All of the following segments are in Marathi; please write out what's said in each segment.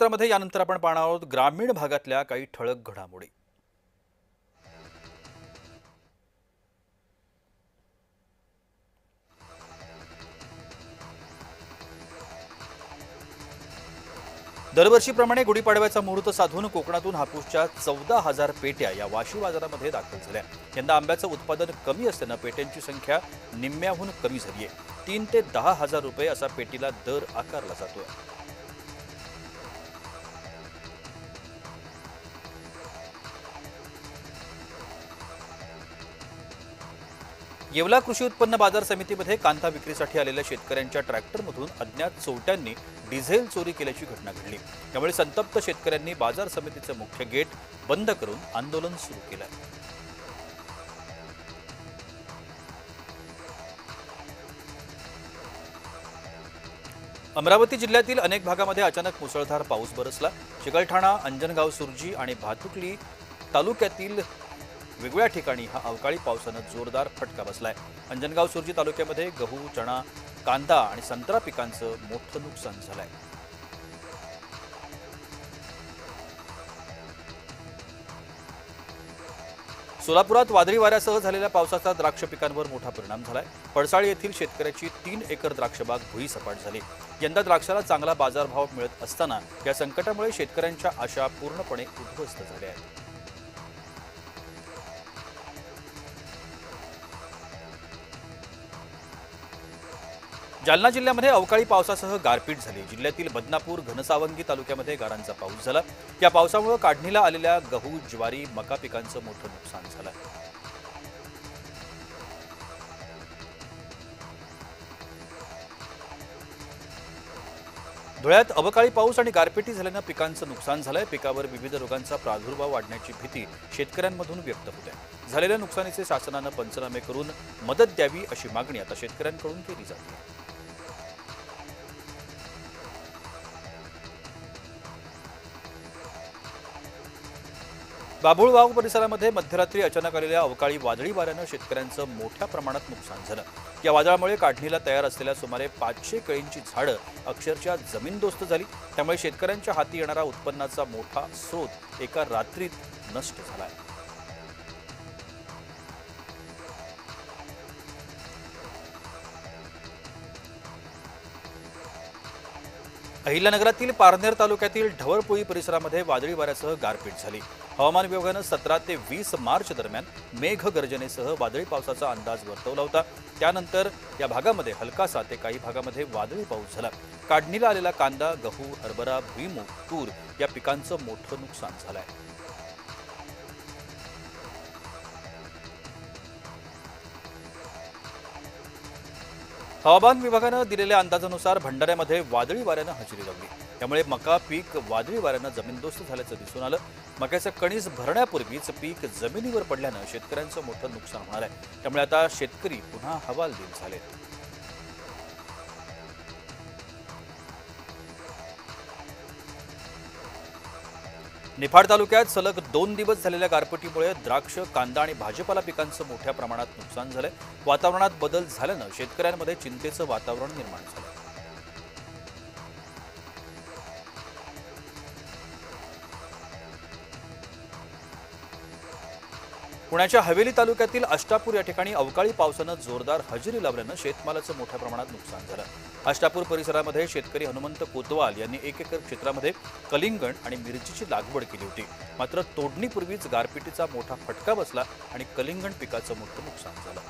मध्ये यानंतर आपण पाहणार आहोत ग्रामीण भागातल्या काही ठळक घडामोडी। दरवर्षीप्रमाणे गुढीपाडव्याचा मुहूर्त साधून कोकणातून हापूसच्या 14,000 पेट्या या वाशी बाजारामध्ये दाखल झाल्या। यंदा आंब्याचं उत्पादन कमी असल्यानं पेट्यांची संख्या निम्म्याहून कमी झाली आहे। 3 ते 10,000 रुपये असा पेटीला दर आकारला जातोय। येवला कृषी उत्पन्न बाजार समितीमध्ये कांदा विक्रीसाठी आलेल्या शेतकऱ्यांच्या ट्रॅक्टरमधून अज्ञात चोरट्यांनी डिझेल चोरी केल्याची घटना घडली। त्यामुळे संतप्त शेतकऱ्यांनी बाजार समितीचे मुख्य गेट बंद करून आंदोलन सुरू केलं। अमरावती जिल्ह्यातील अनेक भागामध्ये अचानक मुसळधार पाऊस बरसला। चिकलठाणा, अंजनगाव, सुरजी आणि भातुकली तालुक्यातील वेगवेगळ्या ठिकाणी हा अवकाळी पावसानं जोरदार फटका बसलाय। अंजनगाव सुरजी तालुक्यामध्ये गहू, चणा, कांदा आणि संत्रा पिकांचं मोठं नुकसान झालंय। सोलापुरात वादळी वाऱ्यासह झालेल्या पावसाचा द्राक्ष पिकांवर मोठा परिणाम झालाय। पळसाळी येथील शेतकऱ्याची 3 एकर द्राक्षबाग भुईसपाट झाली। यंदा द्राक्षाला चांगला बाजारभाव मिळत असताना या संकटामुळे शेतकऱ्यांच्या आशा पूर्णपणे उद्ध्वस्त झाल्या आहेत। जालना जिल्ह्यामध्ये अवकाळी पावसासह गारपीट झाली। जिल्ह्यातील बदनापूर, घनसावंगी तालुक्यामध्ये गारांचा पाऊस झाला। या पावसामुळे काढणीला आलेल्या गहू, ज्वारी, मका पिकांचं मोठं नुकसान झालं। धुळ्यात अवकाळी पाऊस आणि गारपिटी झाल्यानं पिकांचं नुकसान झालंय। पिकावर विविध रोगांचा प्रादुर्भाव वाढण्याची भीती शेतकऱ्यांमधून व्यक्त होत आहे। झालेल्या नुकसानीचे शासनानं पंचनामे करून मदत द्यावी अशी मागणी आता शेतकऱ्यांकडून केली जाते। बाभुळगाव परिसरामध्ये मध्यरात्री अचानक आलेल्या अवकाळी वादळी वाऱ्यानं शेतकऱ्यांचं मोठ्या प्रमाणात नुकसान झालं। या वादळामुळे काढणीला तयार असलेल्या सुमारे 500 केळींची झाडं अक्षरशः जमीनदोस्त झाली। त्यामुळे शेतकऱ्यांच्या हाती येणारा उत्पन्नाचा मोठा स्रोत एका रात्रीत नष्ट झालाय। अहिल्यानगरातील पारनेर तालुक्यातील ढवळपुळी परिसरामध्ये वादळी वाऱ्यासह गारपीट झाली। हवामान विभागानं 17 ते 20 मार्च दरम्यान मेघगर्जनेसह वादळी पावसाचा अंदाज वर्तवला होता। त्यानंतर या भागामध्ये हलकासा ते काही भागामध्ये वादळी पाऊस झाला। काढणीला आलेला कांदा, गहू, हरभरा, भुईमूग, तूर या पिकांचं मोठं नुकसान झालंय। हवामान विभागानं दिलेल्या अंदाजानुसार भंडाऱ्यामध्ये वादळी वाऱ्यानं हजेरी लावली। त्यामुळे मका पीक वादळी वाऱ्यानं जमीनदोस्त झाल्याचं दिसून आलं। मक्याचं कणीस भरण्यापूर्वीच पीक जमिनीवर पडल्यानं शेतकऱ्यांचं मोठं नुकसान होणार आहे। त्यामुळे आता शेतकरी पुन्हा हवालदिल झालेत। निफाड तालुक्यात सलग 2 दिवस झालेल्या गारपिटीमुळे द्राक्ष, कांदा आणि भाजीपाला पिकांचं मोठ्या प्रमाणात नुकसान झालंय। वातावरणात बदल झाल्यानं शेतकऱ्यांमध्ये चिंतेचं वातावरण निर्माण झालंय। पुण्याच्या हवेली तालुक्यातील अष्टापूर या ठिकाणी अवकाळी पावसानं जोरदार हजेरी लावल्यानं शेतमालाचं मोठ्या प्रमाणात नुकसान झालं। अष्टापूर परिसरामध्ये शेतकरी हनुमंत कोतवाल यांनी 1 एकर क्षेत्रामध्ये कलिंगण आणि मिरचीची लागवड केली होती। मात्र तोडणीपूर्वीच गारपिटीचा मोठा फटका बसला आणि कलिंगण पिकाचं मोठं नुकसान झालं।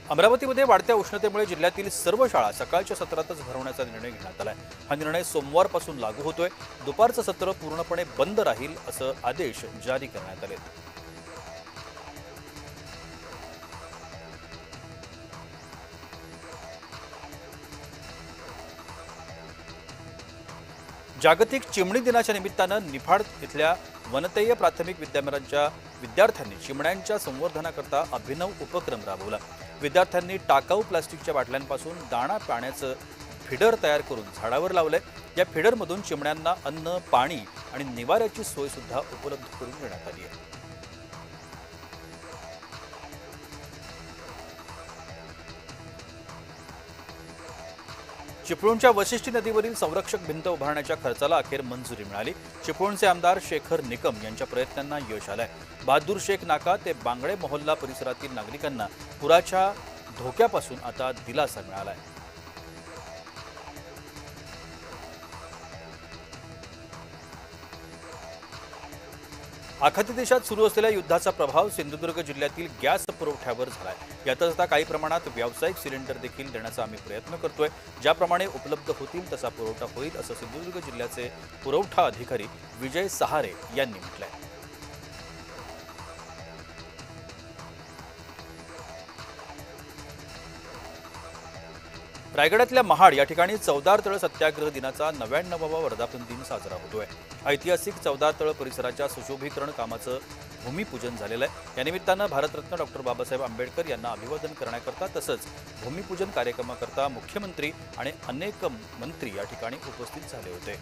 अमरावतीमध्ये वाढत्या उष्णतेमुळे जिल्ह्यातील सर्व शाळा सकाळच्या सत्रातच भरवण्याचा निर्णय घेण्यात आलाय। हा निर्णय सोमवारपासून लागू होतोय। दुपारचं सत्र पूर्णपणे बंद राहील असं आदेश जारी करण्यात आले। जागतिक चिमणी दिनाच्या निमित्तानं निफाड इथल्या वनतेय प्राथमिक विद्यालयाच्या विद्यार्थ्यांनी चिमण्यांच्या संवर्धनाकरता अभिनव उपक्रम राबवला। विद्यार्थ्यांनी टाकाऊ प्लास्टिकच्या बाटल्यांपासून दाणा पाण्याचं फिडर तयार करून झाडावर लावलंय। या फिडरमधून चिमण्यांना अन्न, पाणी आणि निवाऱ्याची सोय सुद्धा उपलब्ध करून देण्यात आली आहे। चिपळूणच्या वशिष्ठी नदीवरील संरक्षक भिंत उभारण्याच्या खर्चाला अखेर मंजुरी मिळाली। चिपळूणचे आमदार शेखर निकम यांच्या प्रयत्नांना यश आलंय। बहादूर शेख नाका ते बांगडे मोहल्ला परिसरातील नागरिकांना पुराच्या धोक्यापासून आता दिलासा मिळालाय। आखाती देशात सुरू असलेल्या युद्धाचा प्रभाव सिंधुदुर्ग जिल्ह्यातील गॅस पुरवठ्यावर झालाय। यातच आता काही प्रमाणात व्यावसायिक सिलेंडर देखील देण्याचा आम्ही प्रयत्न करतोय। ज्याप्रमाणे उपलब्ध होतील तसा पुरवठा होईल असं सिंधुदुर्ग जिल्ह्याचे पुरवठा अधिकारी विजय सहारे यांनी म्हटलंय। रायगडातल्या महाड या ठिकाणी चवदार तळ सत्याग्रह दिनाचा 99वा वर्धापन दिन साजरा होतोय। ऐतिहासिक चवदार तळ परिसराच्या सुशोभीकरण कामाचं भूमिपूजन झालेलं आहे। या निमित्तानं भारतरत्न डॉक्टर बाबासाहेब आंबेडकर यांना अभिवादन करण्याकरता तसंच भूमिपूजन कार्यक्रमाकरता मुख्यमंत्री आणि अनेक मंत्री या ठिकाणी उपस्थित झाले होते।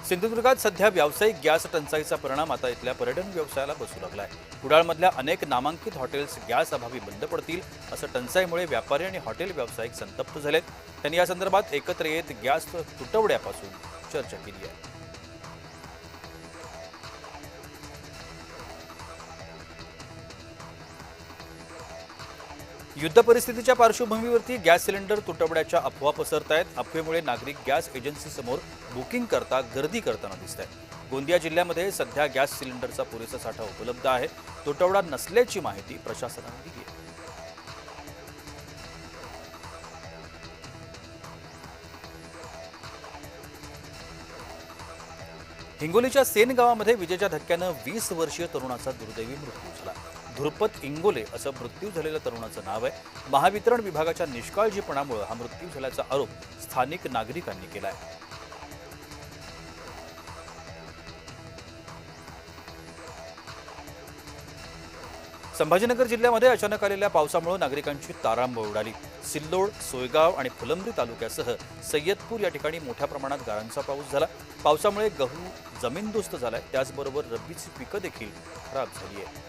सिंधुदुर्गात सध्या व्यावसायिक गॅस टंचाईचा परिणाम आता इथल्या पर्यटन व्यवसायाला बसू लागलाय। कुडाळमधल्या अनेक नामांकित हॉटेल्स गॅस अभावी बंद पडतील असं टंचाईमुळे व्यापारी आणि हॉटेल व्यावसायिक संतप्त झालेत। त्यांनी या संदर्भात एकत्र येत गॅस तुटवड्यापासून चर्चा केली आहे। युद्ध परिस्थितीच्या पार्श्वभूमीवरती गॅस सिलेंडर तुटवड्याच्या अफवा पसरत आहेत। अफवेमुळे नागरिक गॅस एजन्सीसमोर बुकिंग करता गर्दी करताना दिसत आहेत। गोंदिया जिल्ह्यामध्ये सध्या गॅस सिलेंडरचा पुरेसा साठा उपलब्ध आहे। तुटवडा नसल्याची माहिती प्रशासनाने दिली आहे। हिंगोलीच्या सेन गावामध्ये विजेच्या धक्क्यानं 20 वर्षीय तरुणाचा दुर्दैवी मृत्यू झाला। धुरपत इंगोले असं मृत्यू झालेल्या तरुणाचं नाव आहे। महावितरण विभागाच्या निष्काळजीपणामुळे हा मृत्यू झाल्याचा आरोप स्थानिक नागरिकांनी केलाय। संभाजीनगर जिल्ह्यामध्ये अचानक आलेल्या पावसामुळे नागरिकांची तारांबळ उडाली। सिल्लोड, सोयगाव आणि फुलंब्री तालुक्यासह सय्यदपूर या ठिकाणी मोठ्या प्रमाणात गारांचा पाऊस झाला। पावसामुळे गहू जमीनदोस्त झालाय। त्याचबरोबर रब्बीची पिकं देखील खराब झाली आहेत।